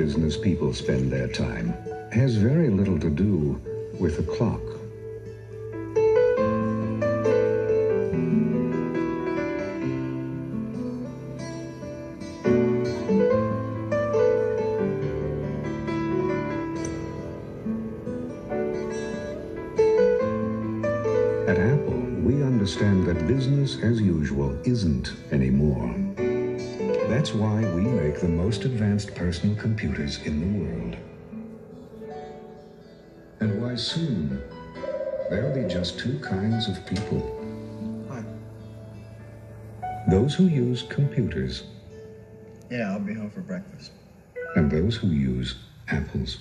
business people spend their time has very little to do with the clock. At Apple, we understand that business as usual isn't anymore. That's why we make the most advanced personal computers in the world. And why soon there'll be just two kinds of people. Hi. Those who use computers. Yeah, I'll be home for breakfast. And those who use apples.